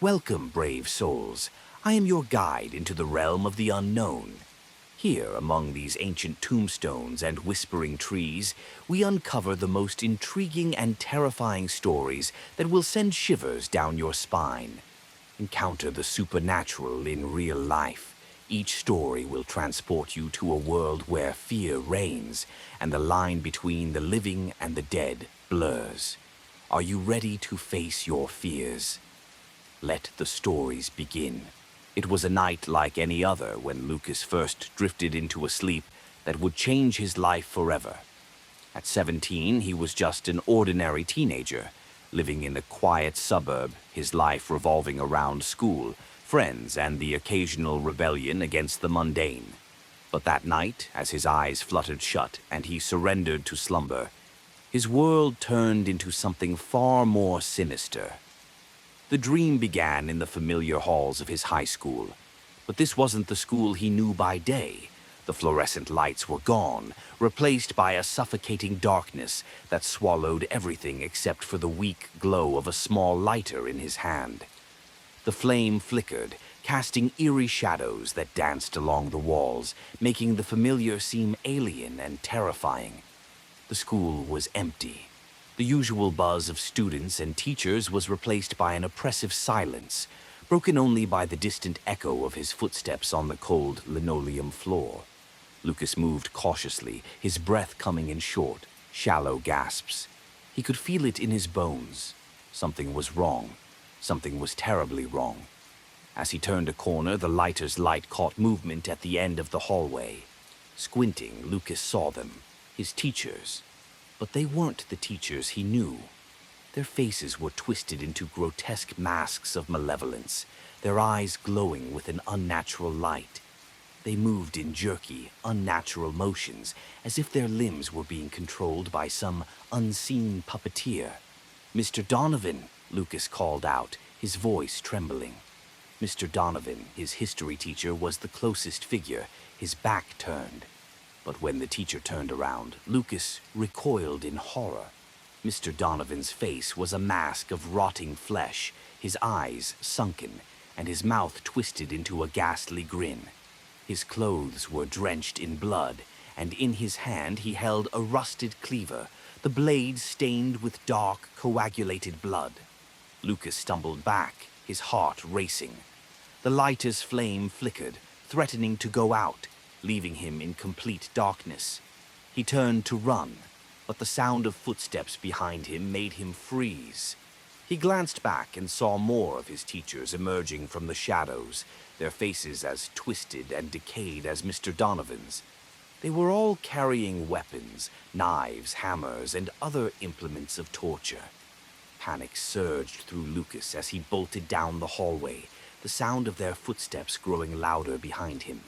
Welcome, brave souls. I am your guide into the realm of the unknown. Here, among these ancient tombstones and whispering trees, we uncover the most intriguing and terrifying stories that will send shivers down your spine. Encounter the supernatural in real life. Each story will transport you to a world where fear reigns and the line between the living and the dead blurs. Are you ready to face your fears? Let the stories begin. It was a night like any other when Lucas first drifted into a sleep that would change his life forever. At 17, he was just an ordinary teenager, living in a quiet suburb, his life revolving around school, friends, and the occasional rebellion against the mundane. But that night, as his eyes fluttered shut and he surrendered to slumber, his world turned into something far more sinister. The dream began in the familiar halls of his high school, but this wasn't the school he knew by day. The fluorescent lights were gone, replaced by a suffocating darkness that swallowed everything except for the weak glow of a small lighter in his hand. The flame flickered, casting eerie shadows that danced along the walls, making the familiar seem alien and terrifying. The school was empty. The usual buzz of students and teachers was replaced by an oppressive silence, broken only by the distant echo of his footsteps on the cold linoleum floor. Lucas moved cautiously, his breath coming in short, shallow gasps. He could feel it in his bones. Something was wrong. Something was terribly wrong. As he turned a corner, the lighter's light caught movement at the end of the hallway. Squinting, Lucas saw them, his teachers. But they weren't the teachers he knew. Their faces were twisted into grotesque masks of malevolence, their eyes glowing with an unnatural light. They moved in jerky, unnatural motions, as if their limbs were being controlled by some unseen puppeteer. "Mr. Donovan," Lucas called out, his voice trembling. Mr. Donovan, his history teacher, was the closest figure, his back turned. But when the teacher turned around, Lucas recoiled in horror. Mr. Donovan's face was a mask of rotting flesh, his eyes sunken, and his mouth twisted into a ghastly grin. His clothes were drenched in blood, and in his hand he held a rusted cleaver, the blade stained with dark, coagulated blood. Lucas stumbled back, his heart racing. The lighter's flame flickered, threatening to go out, leaving him in complete darkness. He turned to run, but the sound of footsteps behind him made him freeze. He glanced back and saw more of his teachers emerging from the shadows, their faces as twisted and decayed as Mr. Donovan's. They were all carrying weapons, knives, hammers, and other implements of torture. Panic surged through Lucas as he bolted down the hallway, the sound of their footsteps growing louder behind him.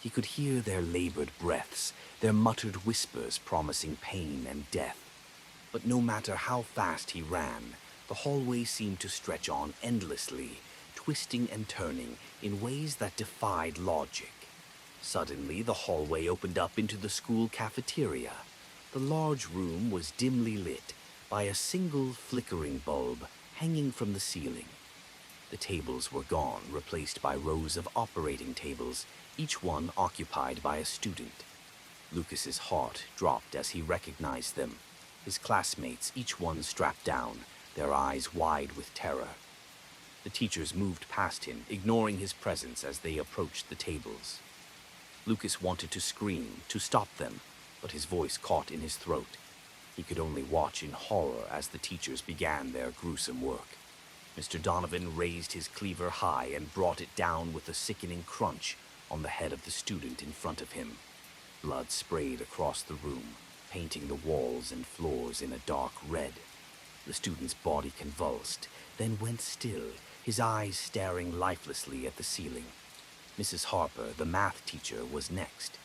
He could hear their labored breaths, their muttered whispers promising pain and death. But no matter how fast he ran, the hallway seemed to stretch on endlessly, twisting and turning in ways that defied logic. Suddenly, the hallway opened up into the school cafeteria. The large room was dimly lit by a single flickering bulb hanging from the ceiling. The tables were gone, replaced by rows of operating tables, each one occupied by a student. Lucas's heart dropped as he recognized them, his classmates, each one strapped down, their eyes wide with terror. The teachers moved past him, ignoring his presence as they approached the tables. Lucas wanted to scream, to stop them, but his voice caught in his throat. He could only watch in horror as the teachers began their gruesome work. Mr. Donovan raised his cleaver high and brought it down with a sickening crunch on the head of the student in front of him. Blood sprayed across the room, painting the walls and floors in a dark red. The student's body convulsed, then went still, his eyes staring lifelessly at the ceiling. Mrs. Harper, the math teacher, was next.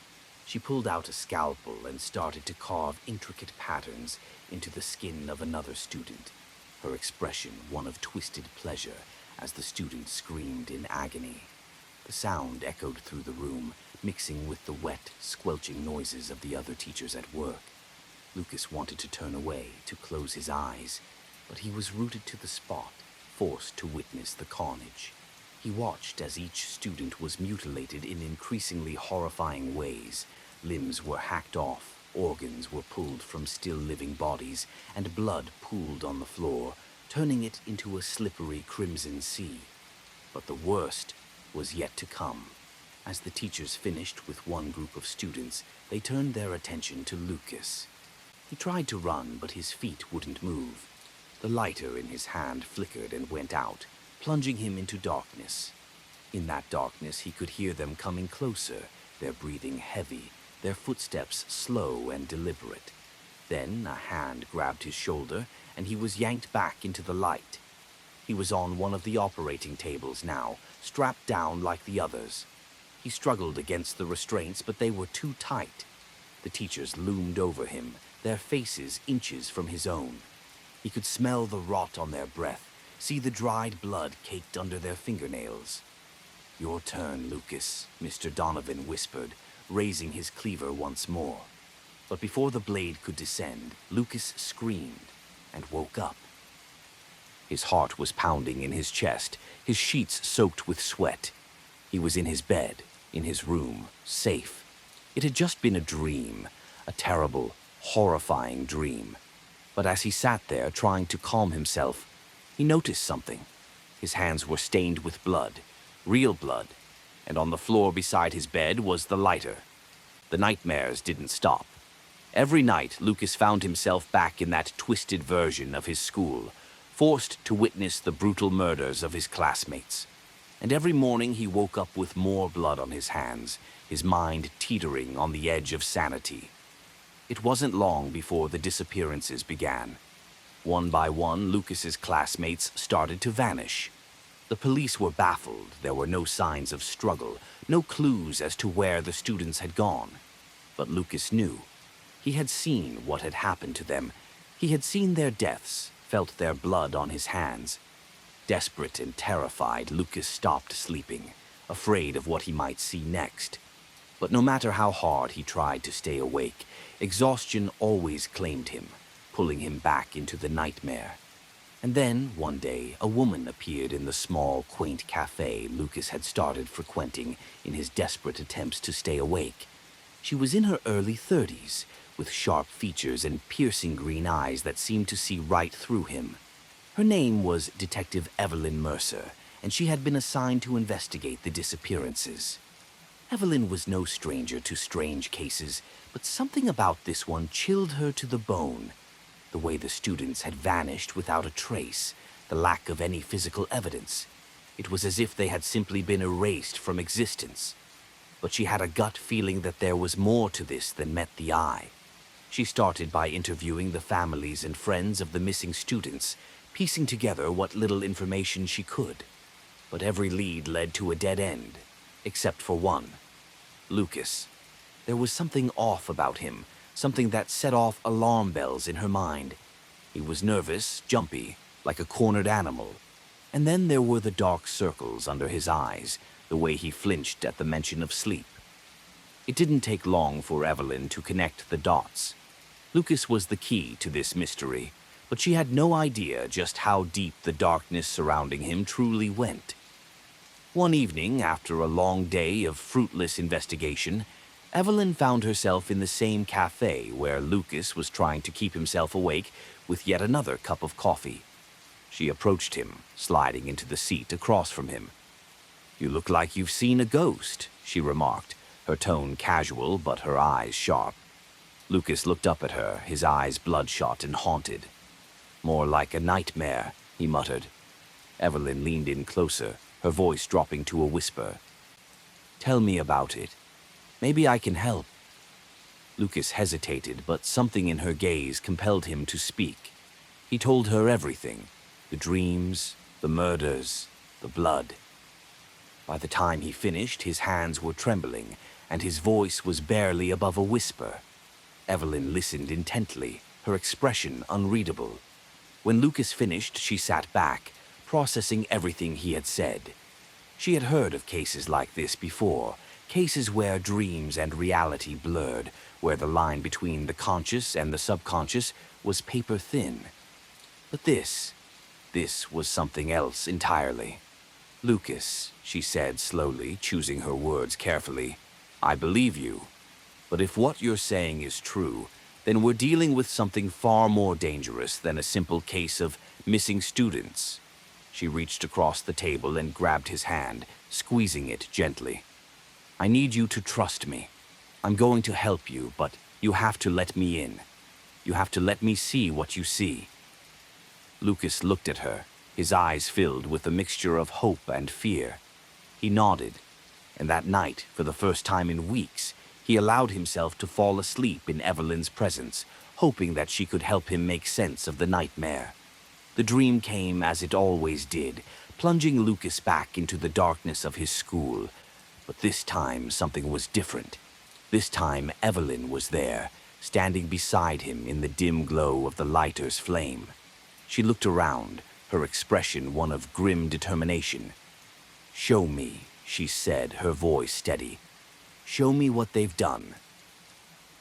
She pulled out a scalpel and started to carve intricate patterns into the skin of another student, her expression one of twisted pleasure as the student screamed in agony. The sound echoed through the room, mixing with the wet, squelching noises of the other teachers at work. Lucas wanted to turn away, to close his eyes, but he was rooted to the spot, forced to witness the carnage. He watched as each student was mutilated in increasingly horrifying ways. Limbs were hacked off, organs were pulled from still living bodies, and blood pooled on the floor, turning it into a slippery crimson sea. But the worst was yet to come. As the teachers finished with one group of students, they turned their attention to Lucas. He tried to run, but his feet wouldn't move. The lighter in his hand flickered and went out, plunging him into darkness. In that darkness, he could hear them coming closer, their breathing heavy, their footsteps slow and deliberate. Then a hand grabbed his shoulder, and he was yanked back into the light. He was on one of the operating tables now, strapped down like the others. He struggled against the restraints, but they were too tight. The teachers loomed over him, their faces inches from his own. He could smell the rot on their breath, see the dried blood caked under their fingernails. "Your turn, Lucas," Mr. Donovan whispered, raising his cleaver once more. But before the blade could descend, Lucas screamed and woke up. His heart was pounding in his chest, his sheets soaked with sweat. He was in his bed, in his room, safe. It had just been a dream, a terrible, horrifying dream. But as he sat there trying to calm himself, he noticed something. His hands were stained with blood, real blood, and on the floor beside his bed was the lighter. The nightmares didn't stop. Every night, Lucas found himself back in that twisted version of his school, forced to witness the brutal murders of his classmates. And every morning he woke up with more blood on his hands, his mind teetering on the edge of sanity. It wasn't long before the disappearances began. One by one, Lucas's classmates started to vanish. The police were baffled. There were no signs of struggle, no clues as to where the students had gone. But Lucas knew. He had seen what had happened to them. He had seen their deaths, felt their blood on his hands. Desperate and terrified, Lucas stopped sleeping, afraid of what he might see next. But no matter how hard he tried to stay awake, exhaustion always claimed him, pulling him back into the nightmare. And then, one day, a woman appeared in the small, quaint cafe Lucas had started frequenting in his desperate attempts to stay awake. She was in her early 30s, with sharp features and piercing green eyes that seemed to see right through him. Her name was Detective Evelyn Mercer, and she had been assigned to investigate the disappearances. Evelyn was no stranger to strange cases, but something about this one chilled her to the bone. The way the students had vanished without a trace, the lack of any physical evidence. It was as if they had simply been erased from existence. But she had a gut feeling that there was more to this than met the eye. She started by interviewing the families and friends of the missing students, piecing together what little information she could. But every lead led to a dead end, except for one. Lucas. There was something off about him, something that set off alarm bells in her mind. He was nervous, jumpy, like a cornered animal. And then there were the dark circles under his eyes, the way he flinched at the mention of sleep. It didn't take long for Evelyn to connect the dots. Lucas was the key to this mystery, but she had no idea just how deep the darkness surrounding him truly went. One evening, after a long day of fruitless investigation, Evelyn found herself in the same cafe where Lucas was trying to keep himself awake with yet another cup of coffee. She approached him, sliding into the seat across from him. "You look like you've seen a ghost," she remarked, her tone casual but her eyes sharp. Lucas looked up at her, his eyes bloodshot and haunted. "More like a nightmare," he muttered. Evelyn leaned in closer, her voice dropping to a whisper. "Tell me about it. Maybe I can help." Lucas hesitated, but something in her gaze compelled him to speak. He told her everything, the dreams, the murders, the blood. By the time he finished, his hands were trembling, and his voice was barely above a whisper. Evelyn listened intently, her expression unreadable. When Lucas finished, she sat back, processing everything he had said. She had heard of cases like this before, cases where dreams and reality blurred, where the line between the conscious and the subconscious was paper thin. But this This was something else entirely. "Lucas," she said slowly, choosing her words carefully, "I believe you. But if what you're saying is true, then we're dealing with something far more dangerous than a simple case of missing students." She reached across the table and grabbed his hand, squeezing it gently. "I need you to trust me. I'm going to help you, but you have to let me in. You have to let me see what you see." Lucas looked at her, his eyes filled with a mixture of hope and fear. He nodded, and that night, for the first time in weeks, he allowed himself to fall asleep in Evelyn's presence, hoping that she could help him make sense of the nightmare. The dream came as it always did, plunging Lucas back into the darkness of his school. But this time something was different. This time Evelyn was there, standing beside him in the dim glow of the lighter's flame. She looked around, her expression one of grim determination. "Show me," she said, her voice steady. "Show me what they've done."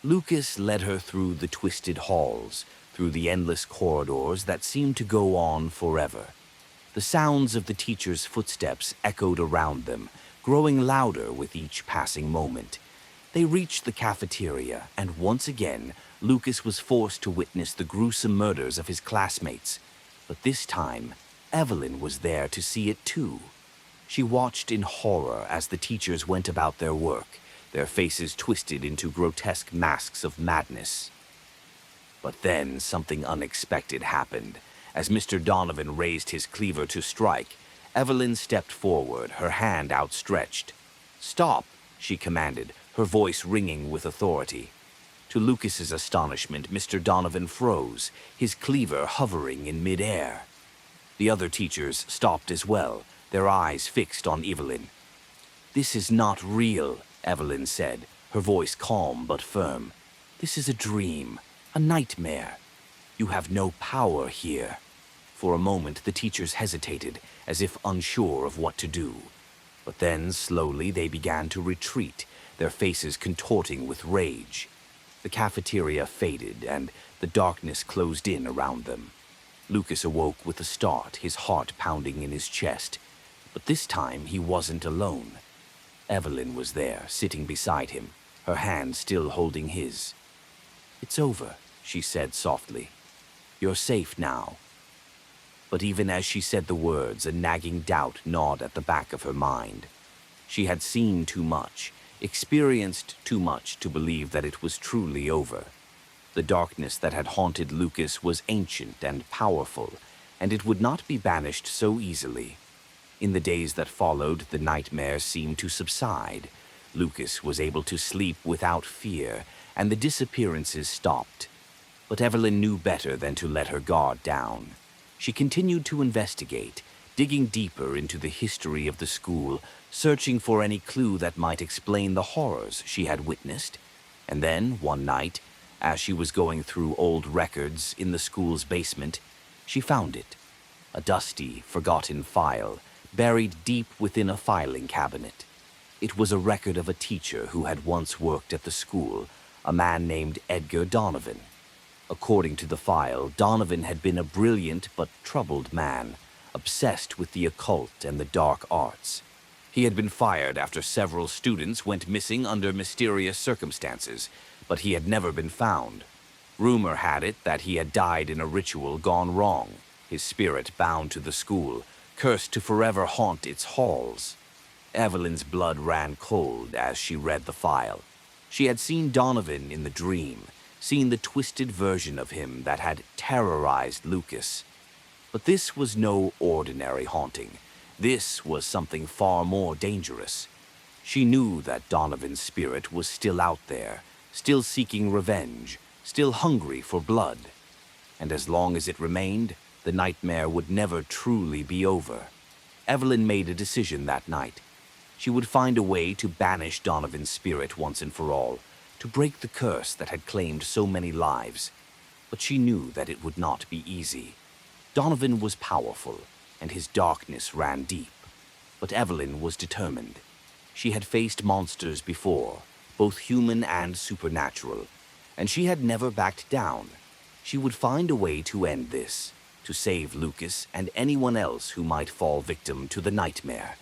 Lucas led her through the twisted halls, through the endless corridors that seemed to go on forever. The sounds of the teacher's footsteps echoed around them, growing louder with each passing moment. They reached the cafeteria, and once again, Lucas was forced to witness the gruesome murders of his classmates. But this time, Evelyn was there to see it too. She watched in horror as the teachers went about their work, their faces twisted into grotesque masks of madness. But then something unexpected happened. As Mr. Donovan raised his cleaver to strike, Evelyn stepped forward, her hand outstretched. "Stop," she commanded, her voice ringing with authority. To Lucas's astonishment, Mr. Donovan froze, his cleaver hovering in midair. The other teachers stopped as well, their eyes fixed on Evelyn. "This is not real," Evelyn said, her voice calm but firm. "This is a dream, a nightmare. You have no power here." For a moment, the teachers hesitated, as if unsure of what to do. But then, slowly, they began to retreat, their faces contorting with rage. The cafeteria faded, and the darkness closed in around them. Lucas awoke with a start, his heart pounding in his chest. But this time, he wasn't alone. Evelyn was there, sitting beside him, her hand still holding his. "It's over," she said softly. "You're safe now." But even as she said the words, a nagging doubt gnawed at the back of her mind. She had seen too much, experienced too much to believe that it was truly over. The darkness that had haunted Lucas was ancient and powerful, and it would not be banished so easily. In the days that followed, the nightmare seemed to subside. Lucas was able to sleep without fear, and the disappearances stopped. But Evelyn knew better than to let her guard down. She continued to investigate, digging deeper into the history of the school, searching for any clue that might explain the horrors she had witnessed. And then, one night, as she was going through old records in the school's basement, she found it. A dusty, forgotten file, buried deep within a filing cabinet. It was a record of a teacher who had once worked at the school, a man named Edgar Donovan. According to the file, Donovan had been a brilliant but troubled man, obsessed with the occult and the dark arts. He had been fired after several students went missing under mysterious circumstances, but he had never been found. Rumor had it that he had died in a ritual gone wrong, his spirit bound to the school, cursed to forever haunt its halls. Evelyn's blood ran cold as she read the file. She had seen Donovan in the dream, seen the twisted version of him that had terrorized Lucas. But this was no ordinary haunting. This was something far more dangerous. She knew that Donovan's spirit was still out there, still seeking revenge, still hungry for blood. And as long as it remained, the nightmare would never truly be over. Evelyn made a decision that night. She would find a way to banish Donovan's spirit once and for all, to break the curse that had claimed so many lives. But she knew that it would not be easy. Donovan was powerful, and his darkness ran deep. But Evelyn was determined. She had faced monsters before, both human and supernatural, and she had never backed down. She would find a way to end this, to save Lucas and anyone else who might fall victim to the nightmare.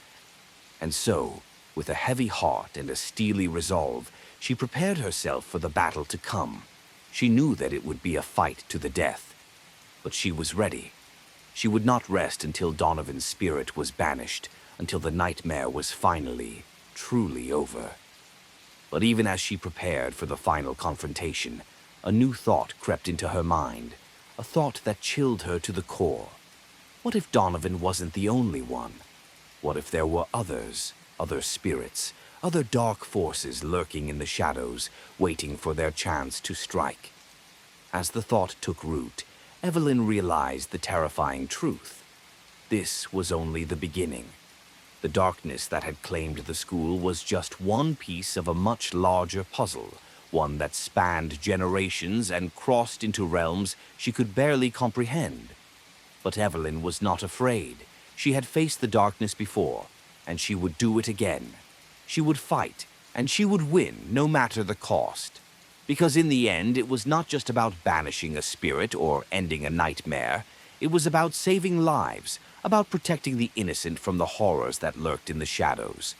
And so, with a heavy heart and a steely resolve, she prepared herself for the battle to come. She knew that it would be a fight to the death, but she was ready. She would not rest until Donovan's spirit was banished, until the nightmare was finally, truly over. But even as she prepared for the final confrontation, a new thought crept into her mind, a thought that chilled her to the core. What if Donovan wasn't the only one? What if there were others, other spirits, other dark forces lurking in the shadows, waiting for their chance to strike? As the thought took root, Evelyn realized the terrifying truth. This was only the beginning. The darkness that had claimed the school was just one piece of a much larger puzzle, one that spanned generations and crossed into realms she could barely comprehend. But Evelyn was not afraid. She had faced the darkness before, and she would do it again. She would fight, and she would win, no matter the cost. Because in the end, it was not just about banishing a spirit or ending a nightmare. It was about saving lives, about protecting the innocent from the horrors that lurked in the shadows.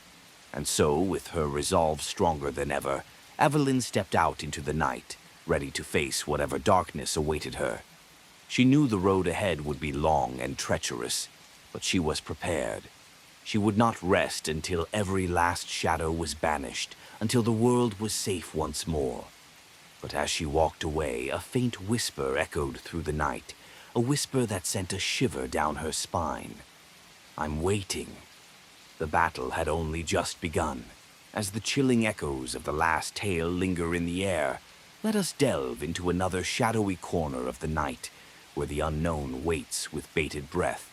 And so, with her resolve stronger than ever, Evelyn stepped out into the night, ready to face whatever darkness awaited her. She knew the road ahead would be long and treacherous, but she was prepared. She would not rest until every last shadow was banished, until the world was safe once more. But as she walked away, a faint whisper echoed through the night, a whisper that sent a shiver down her spine. "I'm waiting." The battle had only just begun. As the chilling echoes of the last tale linger in the air, let us delve into another shadowy corner of the night, where the unknown waits with bated breath.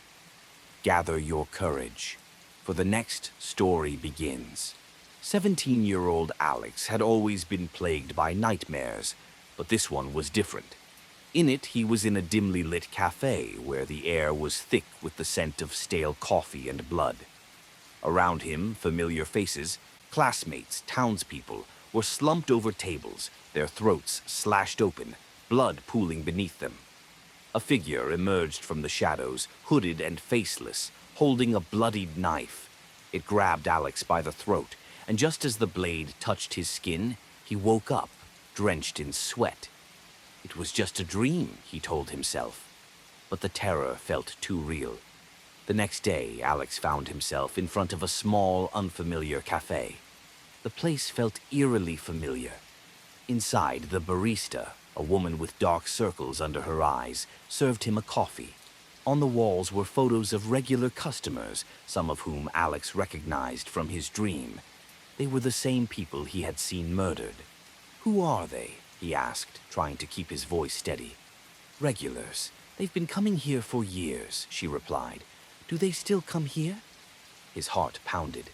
Gather your courage, for the next story begins. 17-year-old Alex had always been plagued by nightmares, but this one was different. In it, he was in a dimly lit cafe where the air was thick with the scent of stale coffee and blood. Around him, familiar faces, classmates, townspeople, were slumped over tables, their throats slashed open, blood pooling beneath them. A figure emerged from the shadows, hooded and faceless, holding a bloodied knife. It grabbed Alex by the throat, and just as the blade touched his skin, he woke up, drenched in sweat. It was just a dream, he told himself. But the terror felt too real. The next day, Alex found himself in front of a small, unfamiliar cafe. The place felt eerily familiar. Inside, the barista, a woman with dark circles under her eyes, served him a coffee. On the walls were photos of regular customers, some of whom Alex recognized from his dream. They were the same people he had seen murdered. "Who are they?" he asked, trying to keep his voice steady. "Regulars. They've been coming here for years," she replied. "Do they still come here?" His heart pounded.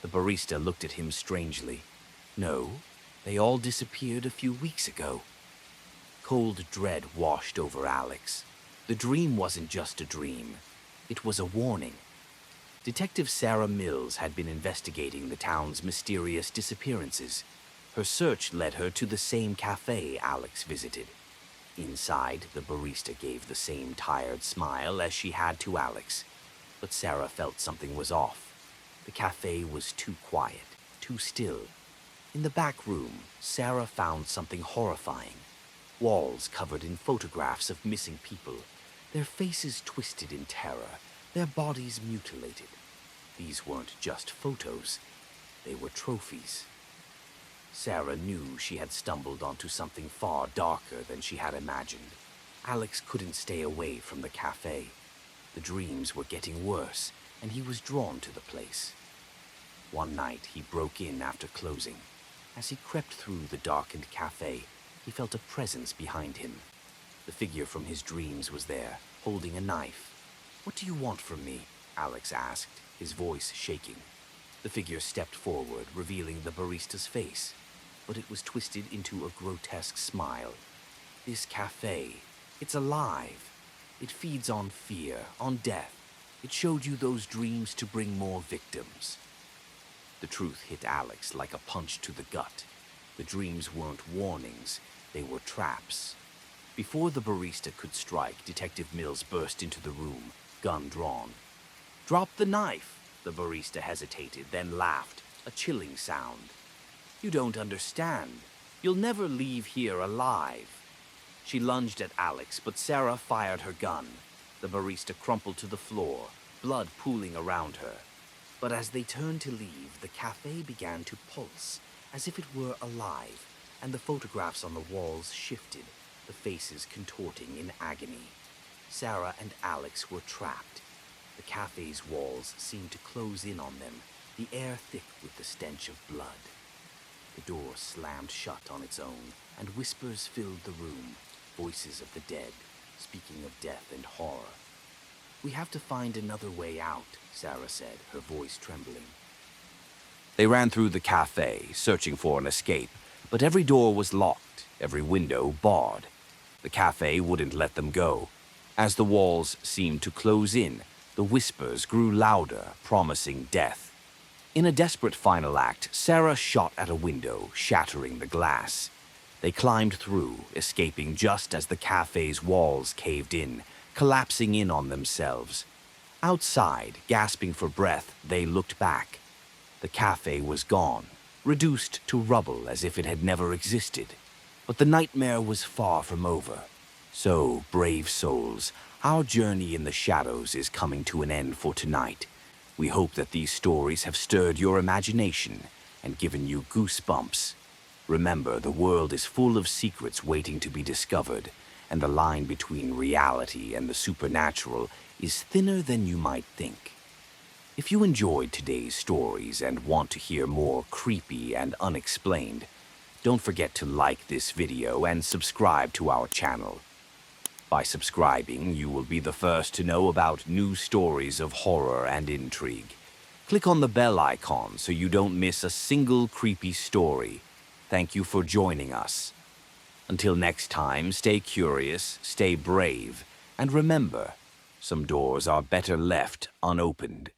The barista looked at him strangely. "No, they all disappeared a few weeks ago." Cold dread washed over Alex. The dream wasn't just a dream. It was a warning. Detective Sarah Mills had been investigating the town's mysterious disappearances. Her search led her to the same cafe Alex visited. Inside, the barista gave the same tired smile as she had to Alex. But Sarah felt something was off. The cafe was too quiet, too still. In the back room, Sarah found something horrifying. Walls covered in photographs of missing people, their faces twisted in terror, their bodies mutilated. These weren't just photos, they were trophies. Sarah knew she had stumbled onto something far darker than she had imagined. Alex couldn't stay away from the cafe. The dreams were getting worse, and he was drawn to the place. One night, he broke in after closing. As he crept through the darkened cafe, he felt a presence behind him. The figure from his dreams was there, holding a knife. "What do you want from me?" Alex asked, his voice shaking. The figure stepped forward, revealing the barista's face, but it was twisted into a grotesque smile. "This cafe, it's alive. It feeds on fear, on death. It showed you those dreams to bring more victims." The truth hit Alex like a punch to the gut. The dreams weren't warnings, they were traps. Before the barista could strike, Detective Mills burst into the room, gun drawn. "Drop the knife!" The barista hesitated, then laughed, a chilling sound. "You don't understand. You'll never leave here alive." She lunged at Alex, but Sarah fired her gun. The barista crumpled to the floor, blood pooling around her. But as they turned to leave, the cafe began to pulse, as if it were alive, and the photographs on the walls shifted, the faces contorting in agony. Sarah and Alex were trapped. The cafe's walls seemed to close in on them, the air thick with the stench of blood. The door slammed shut on its own, and whispers filled the room, voices of the dead, speaking of death and horror. "We have to find another way out," Sarah said, her voice trembling. They ran through the cafe, searching for an escape, but every door was locked, every window barred. The cafe wouldn't let them go. As the walls seemed to close in, the whispers grew louder, promising death. In a desperate final act, Sarah shot at a window, shattering the glass. They climbed through, escaping just as the cafe's walls caved in, collapsing in on themselves. Outside, gasping for breath, they looked back. The cafe was gone, reduced to rubble as if it had never existed. But the nightmare was far from over. So, brave souls, our journey in the shadows is coming to an end for tonight. We hope that these stories have stirred your imagination and given you goosebumps. Remember, the world is full of secrets waiting to be discovered, and the line between reality and the supernatural is thinner than you might think. If you enjoyed today's stories and want to hear more creepy and unexplained, don't forget to like this video and subscribe to our channel. By subscribing, you will be the first to know about new stories of horror and intrigue. Click on the bell icon so you don't miss a single creepy story. Thank you for joining us. Until next time, stay curious, stay brave, and remember, some doors are better left unopened.